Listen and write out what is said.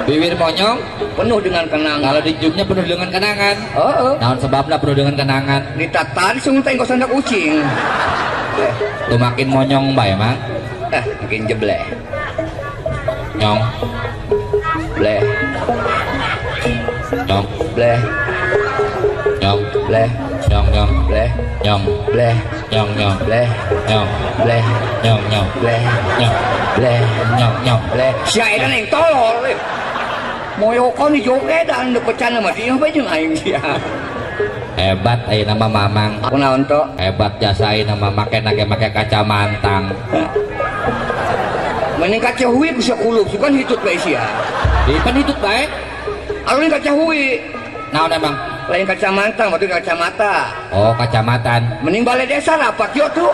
Bibir monyong penuh dengan kenangan. kalau di jumnya penuh dengan kenangan. Naon sebabna penuh dengan kenangan? Ditatar sungai engkau sandak kucing. Tuh makin monyong bae emang. Makin jebleh. Nyong, Bleh. nyong, Bleh. nyong, Bleh. nyong, nyong, Bleh. nyong, Bleh. nyong, nyong, Bleh. nyong, Bleh. nyong, nyong, Bleh. nyong, Bleh. nyong, nyong. Bleh. Si Aidan yang tolol. Moyo kau ni jogedan depecan sama dia apa jeung aing sia. Hebat ayeuna mah mamang. Aku naon to? Hebat jasa ayeuna mah make kaca mantang. Mending kaca hui bisa kulup sukan hitut bae sia. Di penitut bae. Alun kaca hui. Naon emang? Lain kacamata, maksudnya kacamata. Oh, kacamatan. Mending balai desa rapat yuk tuh.